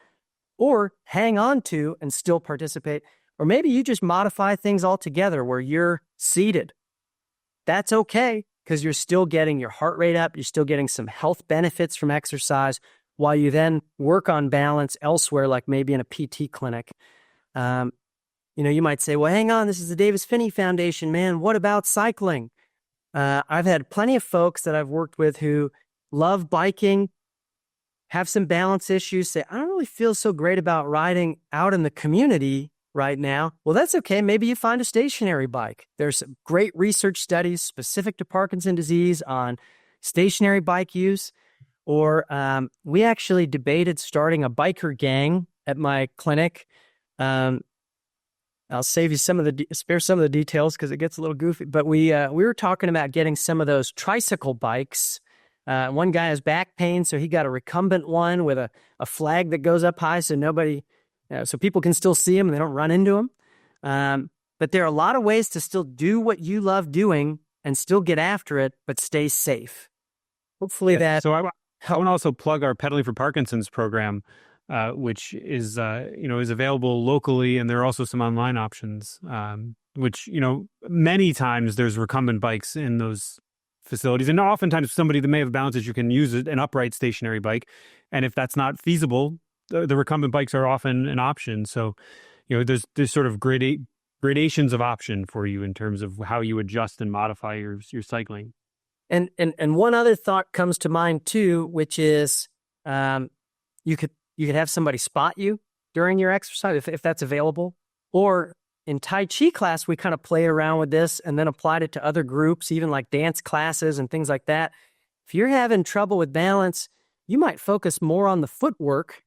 hang on to and still participate. Or maybe you just modify things altogether where you're seated. That's okay, because you're still getting your heart rate up. You're still getting some health benefits from exercise while you then work on balance elsewhere, like maybe in a PT clinic. You might say, well, hang on, this is the Davis Phinney Foundation, man. What about cycling? I've had plenty of folks that I've worked with who love biking, have some balance issues, say, I don't really feel so great about riding out in the community right now. Well, that's okay. Maybe you find a stationary bike. There's some great research studies specific to Parkinson's disease on stationary bike use. Or we actually debated starting a biker gang at my clinic. I'll save you spare some of the details because it gets a little goofy. But we were talking about getting some of those tricycle bikes. One guy has back pain, so he got a recumbent one with a flag that goes up high, so so people can still see him and they don't run into him. But there are a lot of ways to still do what you love doing and still get after it, but stay safe. Hopefully that. So I want to also plug our Pedaling for Parkinson's program, which is available locally, and there are also some online options. Which many times there's recumbent bikes in those facilities, and oftentimes somebody that may have balance issues can use an upright stationary bike, and if that's not feasible, the recumbent bikes are often an option. So, there's sort of gradations of option for you in terms of how you adjust and modify your cycling. And one other thought comes to mind too, which is you could have somebody spot you during your exercise if that's available. Or in Tai Chi class, we kind of played around with this and then applied it to other groups, even like dance classes and things like that. If you're having trouble with balance, you might focus more on the footwork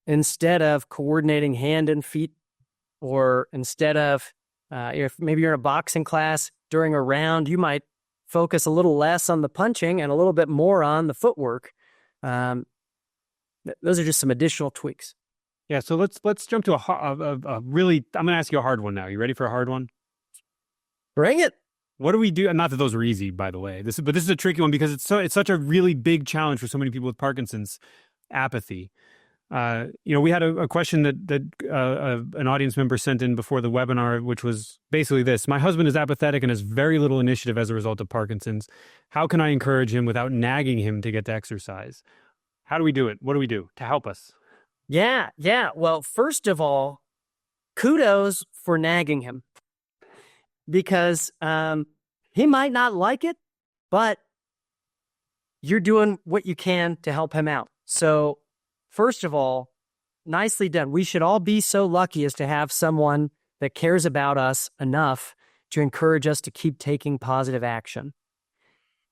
instead of coordinating hand and feet, or instead of, if maybe you're in a boxing class during a round, you might focus a little less on the punching and a little bit more on the footwork. Those are just some additional tweaks. Yeah, so let's jump to a really, I'm going to ask you a hard one now. You ready for a hard one? Bring it. What do we do? Not that those were easy, by the way. This is a tricky one because it's such a really big challenge for so many people with Parkinson's, apathy. We had a question that an audience member sent in before the webinar, which was basically this: my husband is apathetic and has very little initiative as a result of Parkinson's. How can I encourage him without nagging him to get to exercise? How do we do it? What do we do to help us? Yeah. Well, first of all, kudos for nagging him, because he might not like it, but you're doing what you can to help him out. So first of all, nicely done. We should all be so lucky as to have someone that cares about us enough to encourage us to keep taking positive action.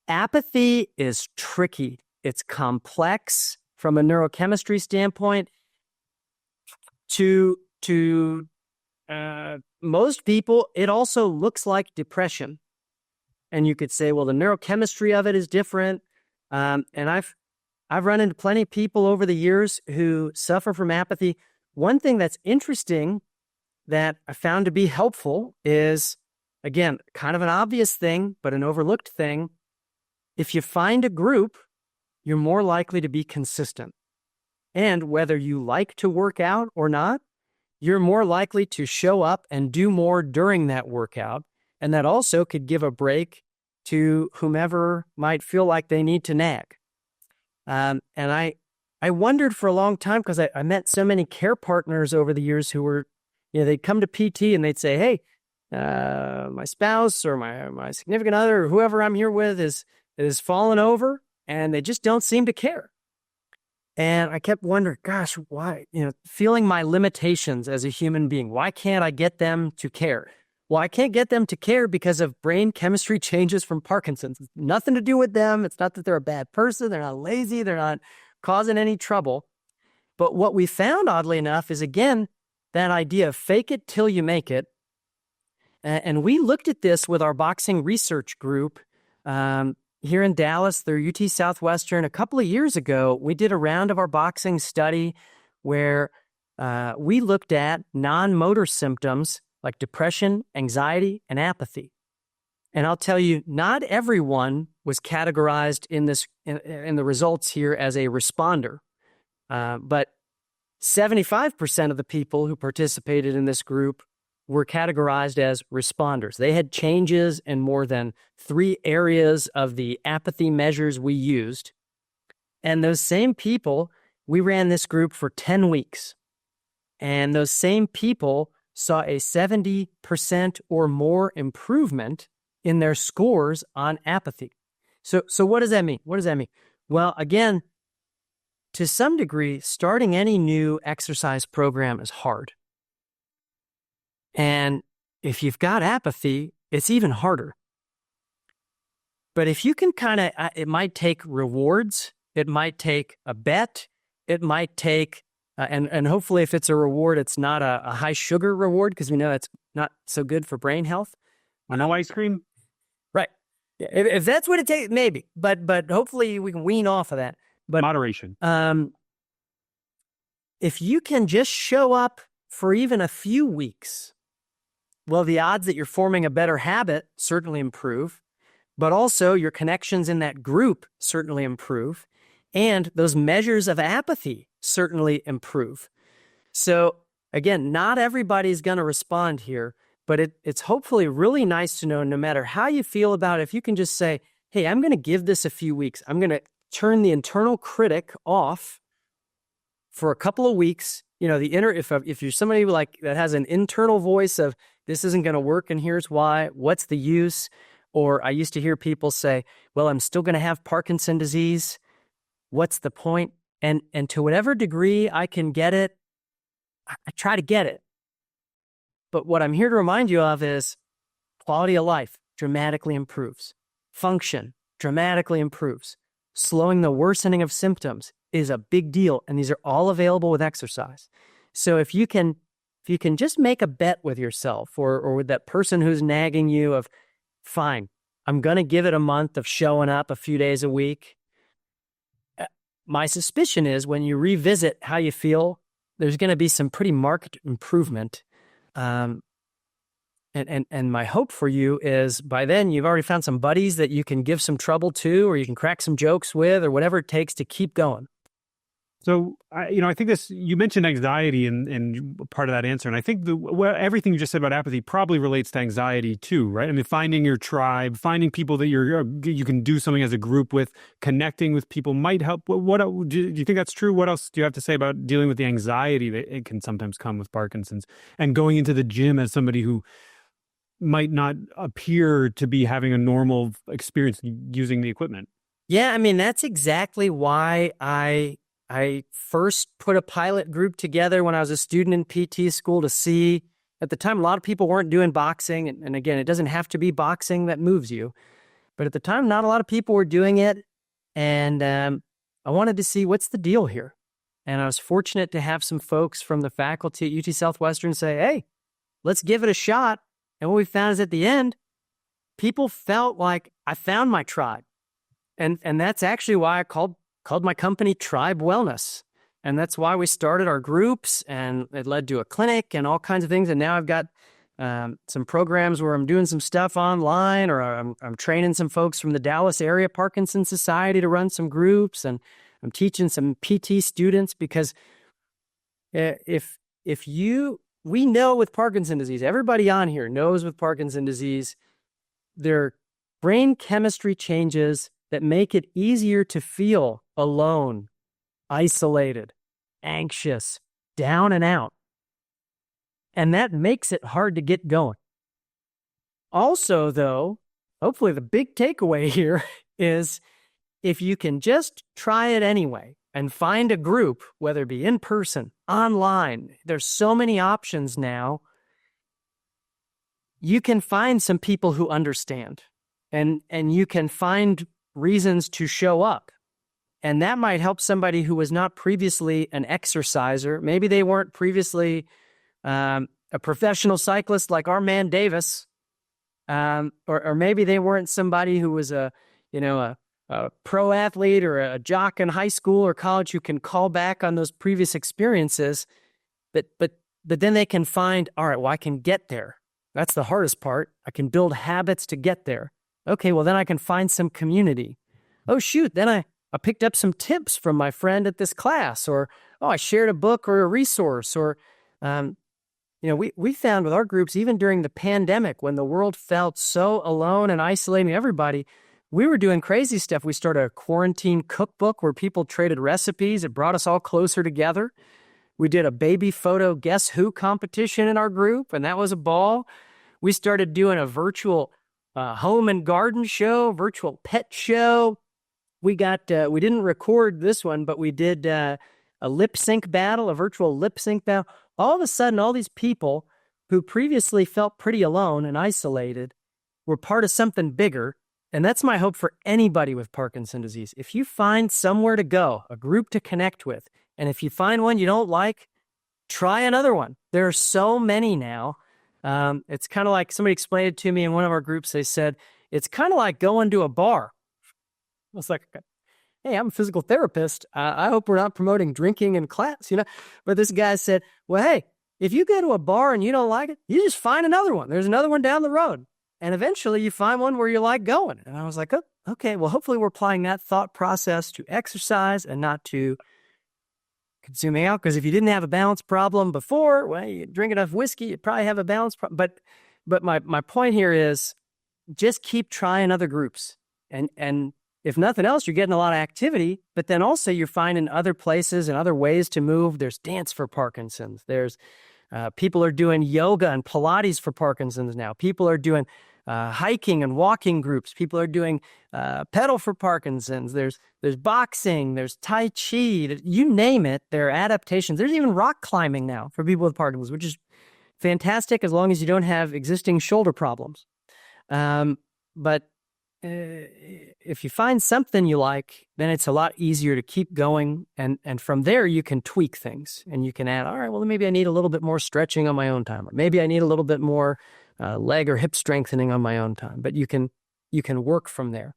Apathy is tricky. It's complex from a neurochemistry standpoint. To most people, it also looks like depression. And you could say, well, the neurochemistry of it is different. And I've run into plenty of people over the years who suffer from apathy. One thing that's interesting that I found to be helpful is, again, kind of an obvious thing, but an overlooked thing. If you find a group you're more likely to be consistent. And whether you like to work out or not, you're more likely to show up and do more during that workout. And that also could give a break to whomever might feel like they need to nag. And I wondered for a long time, because I met so many care partners over the years who were, they'd come to PT and they'd say, hey, my spouse or my significant other or whoever I'm here with is fallen over, and they just don't seem to care. And I kept wondering, gosh, why, feeling my limitations as a human being, why can't I get them to care? Well, I can't get them to care because of brain chemistry changes from Parkinson's. It's nothing to do with them. It's not that they're a bad person. They're not lazy. They're not causing any trouble. But what we found, oddly enough, is, again, that idea of fake it till you make it. And we looked at this with our boxing research group here in Dallas through UT Southwestern. A couple of years ago, we did a round of our boxing study where we looked at non-motor symptoms like depression, anxiety, and apathy. And I'll tell you, not everyone was categorized in the results here as a responder, but 75% of the people who participated in this group were categorized as responders. They had changes in more than 3 areas of the apathy measures we used. And those same people, we ran this group for 10 weeks. And those same people saw a 70% or more improvement in their scores on apathy. So what does that mean? What does that mean? Well, again, to some degree, starting any new exercise program is hard. And if you've got apathy, it's even harder. But if you can it might take rewards, it might take a bet, it might take, and hopefully if it's a reward, it's not a high sugar reward, because we know it's not so good for brain health. No ice cream? Right. If that's what it takes, maybe. But hopefully we can wean off of that. But moderation. If you can just show up for even a few weeks, well, the odds that you're forming a better habit certainly improve, but also your connections in that group certainly improve, and those measures of apathy certainly improve. So again, not everybody's going to respond here, but it's hopefully really nice to know, no matter how you feel about it, if you can just say, hey, I'm going to give this a few weeks. I'm going to turn the internal critic off for a couple of weeks. If you're somebody like that has an internal voice of, this isn't going to work and here's why, what's the use? Or I used to hear people say, well, I'm still going to have Parkinson's disease. What's the point? And to whatever degree I can get it, I try to get it. But what I'm here to remind you of is quality of life dramatically improves. Function dramatically improves. Slowing the worsening of symptoms is a big deal, and these are all available with exercise. So if you can just make a bet with yourself or with that person who's nagging you of, fine, I'm going to give it a month of showing up a few days a week. My suspicion is when you revisit how you feel, there's going to be some pretty marked improvement. And my hope for you is by then you've already found some buddies that you can give some trouble to, or you can crack some jokes with, or whatever it takes to keep going. So, I think you mentioned anxiety in part of that answer. And I think everything you just said about apathy probably relates to anxiety too, right? I mean, finding your tribe, finding people that you can do something as a group with, connecting with people might help. Do you think that's true? What else do you have to say about dealing with the anxiety that it can sometimes come with Parkinson's, and going into the gym as somebody who might not appear to be having a normal experience using the equipment? Yeah, I mean, that's exactly why I first put a pilot group together when I was a student in PT school to see. At the time, a lot of people weren't doing boxing. And again, it doesn't have to be boxing that moves you. But at the time, not a lot of people were doing it. And I wanted to see what's the deal here. And I was fortunate to have some folks from the faculty at UT Southwestern say, hey, let's give it a shot. And what we found is at the end, people felt like I found my tribe. And that's actually why I called my company Tribe Wellness. And that's why we started our groups, and it led to a clinic and all kinds of things. And now I've got some programs where I'm doing some stuff online, or I'm training some folks from the Dallas area Parkinson Society to run some groups, and I'm teaching some PT students because we know with Parkinson's disease, everybody on here knows with Parkinson's disease, there are brain chemistry changes that make it easier to feel alone, isolated, anxious, down and out. And that makes it hard to get going. Also, though, hopefully the big takeaway here is if you can just try it anyway and find a group, whether it be in person, online, there's so many options now, you can find some people who understand, and you can find reasons to show up. And that might help somebody who was not previously an exerciser. Maybe they weren't previously a professional cyclist like our man Davis, or maybe they weren't somebody who was a pro athlete or a jock in high school or college who can call back on those previous experiences. But then they can find, all right, well, I can get there. That's the hardest part. I can build habits to get there. Okay, well, then I can find some community. Oh, shoot, then I picked up some tips from my friend at this class, or, I shared a book or a resource, or, we found with our groups, even during the pandemic, when the world felt so alone and isolating everybody, we were doing crazy stuff. We started a quarantine cookbook where people traded recipes. It brought us all closer together. We did a baby photo Guess Who competition in our group, and that was a ball. We started doing a virtual home and garden show, virtual pet show. We didn't record this one, but we did a lip sync battle, a virtual lip sync battle. All of a sudden, all these people who previously felt pretty alone and isolated were part of something bigger. And that's my hope for anybody with Parkinson's disease. If you find somewhere to go, a group to connect with, and if you find one you don't like, try another one. There are so many now. It's kind of like somebody explained it to me in one of our groups. They said, it's kind of like going to a bar. I was like, hey, I'm a physical therapist. I hope we're not promoting drinking in class, But this guy said, well, hey, if you go to a bar and you don't like it, you just find another one. There's another one down the road. And eventually you find one where you like going. And I was like, oh, okay, well, hopefully we're applying that thought process to exercise and not to consuming alcohol. Because if you didn't have a balance problem before, well, you drink enough whiskey, you'd probably have a balance problem. But my point here is just keep trying other groups. And if nothing else, you're getting a lot of activity, but then also you're finding other places and other ways to move. There's dance for Parkinson's. There's people are doing yoga and Pilates for Parkinson's now. People are doing hiking and walking groups. People are doing pedal for Parkinson's. There's boxing. There's Tai Chi. You name it. There are adaptations. There's even rock climbing now for people with Parkinson's, which is fantastic as long as you don't have existing shoulder problems. But if you find something you like, then it's a lot easier to keep going. And from there, you can tweak things and you can add, all right, well, maybe I need a little bit more stretching on my own time. Or maybe I need a little bit more leg or hip strengthening on my own time. But you can work from there.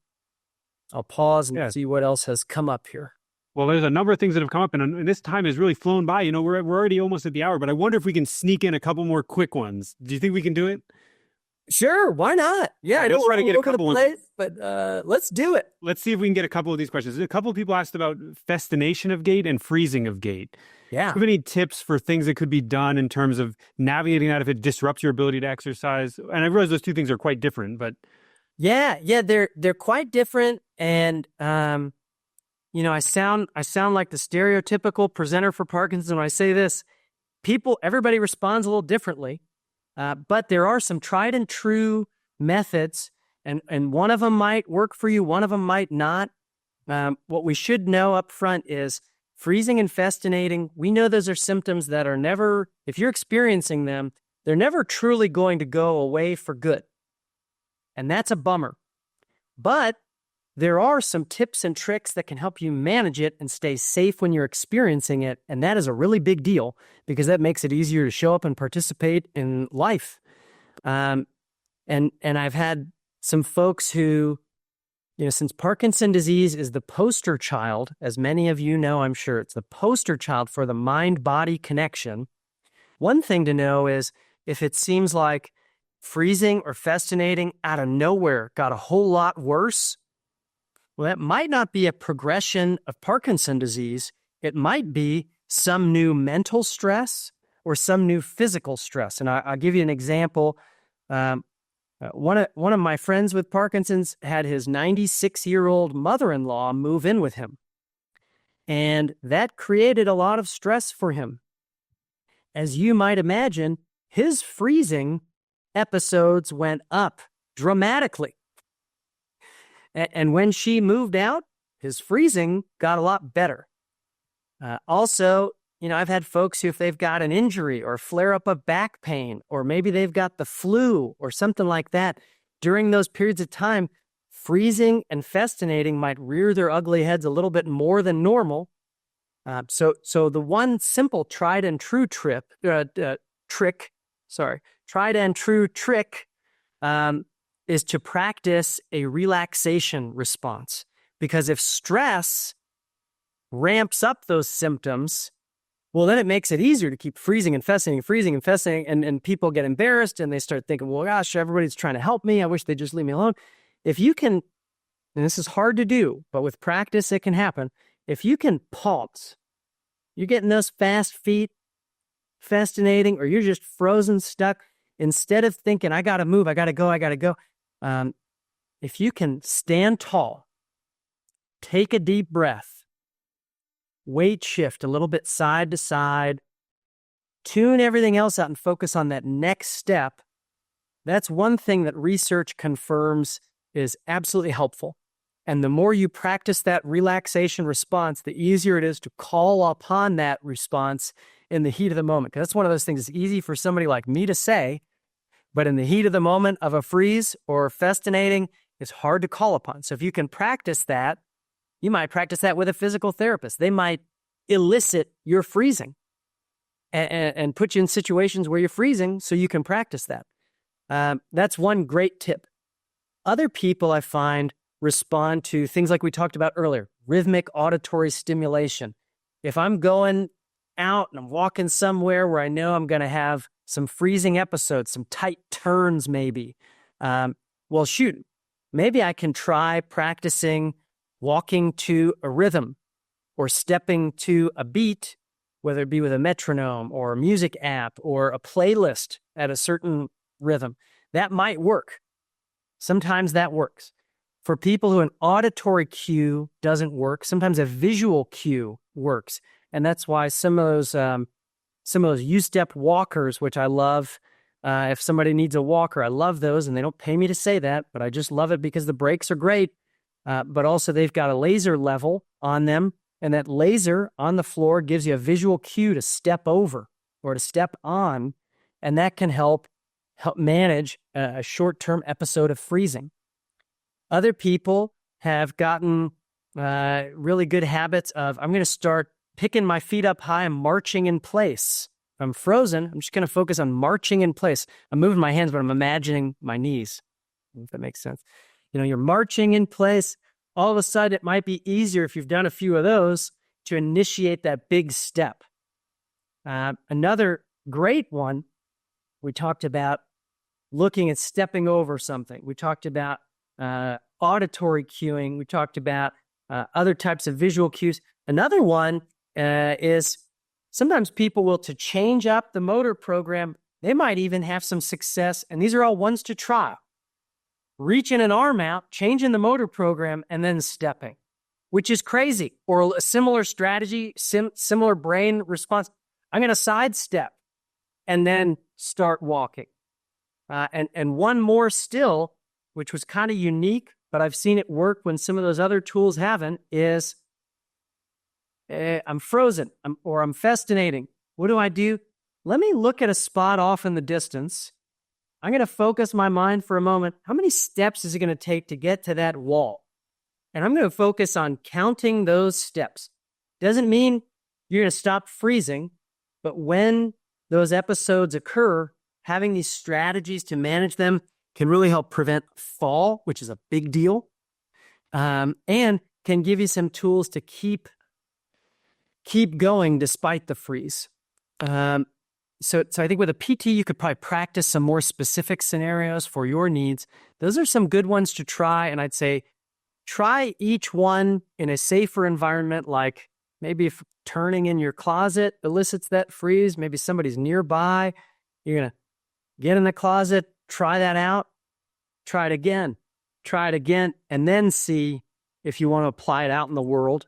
I'll pause and see what else has come up here. Well, there's a number of things that have come up, and this time has really flown by. We're already almost at the hour, but I wonder if we can sneak in a couple more quick ones. Do you think we can do it? Sure, why not? Yeah, I don't try to get a couple ones. But let's do it. Let's see if we can get a couple of these questions. A couple of people asked about festernation of gait and freezing of gait. Yeah. Do you have any tips for things that could be done in terms of navigating that if it disrupts your ability to exercise? And I realize those two things are quite different, but yeah, they're quite different. And I sound like the stereotypical presenter for Parkinson's when I say this. Everybody responds a little differently. But there are some tried and true methods, and one of them might work for you, one of them might not. What we should know up front is freezing and festinating. We know those are symptoms that are never, if you're experiencing them, they're never truly going to go away for good. And that's a bummer. But there are some tips and tricks that can help you manage it and stay safe when you're experiencing it. And that is a really big deal because that makes it easier to show up and participate in life. And I've had some folks who, since Parkinson's disease is the poster child, as many of you know, I'm sure it's the poster child for the mind-body connection. One thing to know is if it seems like freezing or festinating out of nowhere got a whole lot worse, well, that might not be a progression of Parkinson's disease. It might be some new mental stress or some new physical stress. And I'll give you an example. One of my friends with Parkinson's had his 96-year-old mother-in-law move in with him. And that created a lot of stress for him. As you might imagine, his freezing episodes went up dramatically. And when she moved out, his freezing got a lot better. Also, I've had folks who, if they've got an injury or flare-up of back pain, or maybe they've got the flu or something like that, during those periods of time, freezing and festinating might rear their ugly heads a little bit more than normal. So the one simple tried and true trick is to practice a relaxation response. Because if stress ramps up those symptoms, well, then it makes it easier to keep freezing and festinating, and people get embarrassed and they start thinking, well, gosh, everybody's trying to help me. I wish they'd just leave me alone. If you can, and this is hard to do, but with practice, it can happen. If you can pause, you're getting those fast feet, festinating, or you're just frozen, stuck, instead of thinking, I got to move, I got to go. If you can stand tall, take a deep breath, weight shift a little bit side to side, tune everything else out and focus on that next step, that's one thing that research confirms is absolutely helpful. And the more you practice that relaxation response, the easier it is to call upon that response in the heat of the moment. Because that's one of those things that's easy for somebody like me to say, but in the heat of the moment of a freeze or festinating, it's hard to call upon. So if you can practice that, you might practice that with a physical therapist. They might elicit your freezing and put you in situations where you're freezing so you can practice that. That's one great tip. Other people, I find, respond to things like we talked about earlier, rhythmic auditory stimulation. If I'm going out and I'm walking somewhere where I know I'm going to have some freezing episodes, some tight turns maybe, well, shoot, maybe I can try practicing walking to a rhythm or stepping to a beat, whether it be with a metronome or a music app or a playlist at a certain rhythm. That might work. Sometimes that works. For people who an auditory cue doesn't work, sometimes a visual cue works. And that's why some of those U-step walkers, which I love, if somebody needs a walker, I love those, and they don't pay me to say that, but I just love it because the brakes are great. But also they've got a laser level on them, and that laser on the floor gives you a visual cue to step over or to step on, and that can help manage a short-term episode of freezing. Other people have gotten really good habits of, I'm going to start picking my feet up high and marching in place. If I'm frozen, I'm just going to focus on marching in place. I'm moving my hands, but I'm imagining my knees, if that makes sense. You're marching in place. All of a sudden, it might be easier if you've done a few of those to initiate that big step. Another great one, we talked about looking at stepping over something. We talked about auditory cueing. We talked about other types of visual cues. Another one is sometimes people will, to change up the motor program, they might even have some success, and these are all ones to try. Reaching an arm out, changing the motor program, and then stepping, which is crazy. Or a similar strategy, similar brain response. I'm going to sidestep and then start walking. And one more still, which was kind of unique, but I've seen it work when some of those other tools haven't, is I'm frozen or I'm festinating. What do? Let me look at a spot off in the distance. I'm going to focus my mind for a moment. How many steps is it going to take to get to that wall? And I'm going to focus on counting those steps. Doesn't mean you're going to stop freezing, but when those episodes occur, having these strategies to manage them can really help prevent fall, which is a big deal, and can give you some tools to keep going despite the freeze. So I think with a PT, you could probably practice some more specific scenarios for your needs. Those are some good ones to try. And I'd say try each one in a safer environment, like maybe if turning in your closet elicits that freeze, maybe somebody's nearby, you're going to get in the closet, try that out, try it again, and then see if you want to apply it out in the world.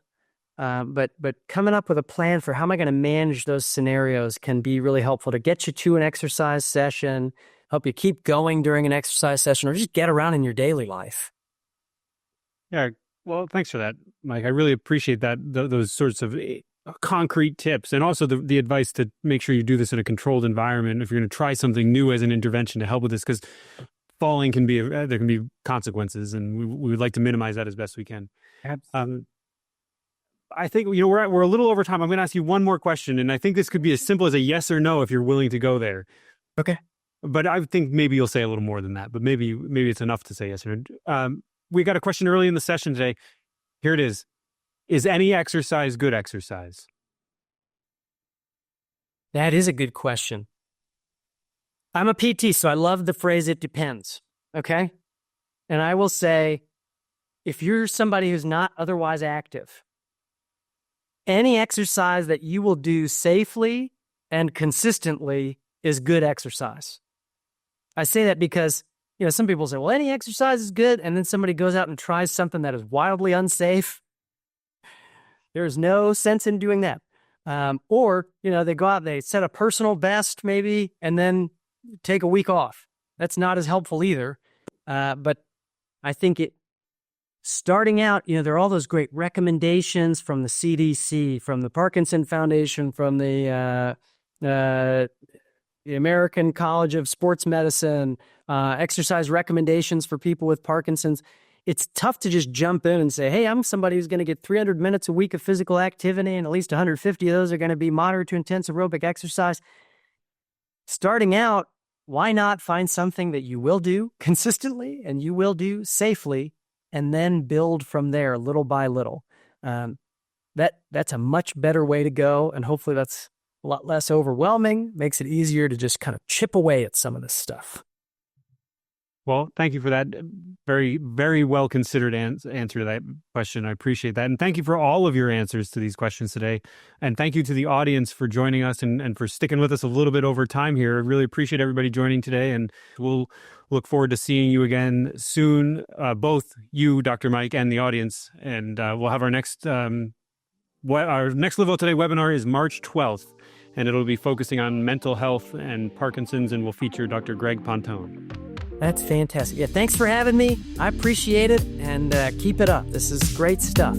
But coming up with a plan for how am I going to manage those scenarios can be really helpful to get you to an exercise session, help you keep going during an exercise session, or just get around in your daily life. Yeah, well, thanks for that, Mike. I really appreciate that, those sorts of concrete tips, and also the advice to make sure you do this in a controlled environment if you're going to try something new as an intervention to help with this, because falling can be, there can be consequences, and we would like to minimize that as best we can. I think, we're a little over time. I'm going to ask you one more question, and I think this could be as simple as a yes or no if you're willing to go there. Okay. But I think maybe you'll say a little more than that, but maybe it's enough to say yes or no. We got a question early in the session today. Here it is. Is any exercise good exercise? That is a good question. I'm a PT, so I love the phrase, it depends. Okay. And I will say, if you're somebody who's not otherwise active, any exercise that you will do safely and consistently is good exercise. I say that because, some people say, well, any exercise is good. And then somebody goes out and tries something that is wildly unsafe. There's no sense in doing that. Or, they go out, they set a personal best maybe, and then take a week off. That's not as helpful either. But I think starting out, there are all those great recommendations from the CDC, from the Parkinson Foundation, from the American College of Sports Medicine, exercise recommendations for people with Parkinson's. It's tough to just jump in and say, hey, I'm somebody who's going to get 300 minutes a week of physical activity, and at least 150 of those are going to be moderate to intense aerobic exercise. Starting out, why not find something that you will do consistently and you will do safely, and then build from there little by little. That's a much better way to go, and hopefully that's a lot less overwhelming, makes it easier to just kind of chip away at some of this stuff. Well, thank you for that very, very well-considered answer to that question. I appreciate that. And thank you for all of your answers to these questions today. And thank you to the audience for joining us and for sticking with us a little bit over time here. I really appreciate everybody joining today, and we'll look forward to seeing you again soon, both you, Dr. Mike, and the audience. And we'll have our next Live Well Today webinar is March 12th, and it'll be focusing on mental health and Parkinson's, and will feature Dr. Greg Pontone. That's fantastic. Yeah, thanks for having me. I appreciate it, and keep it up. This is great stuff.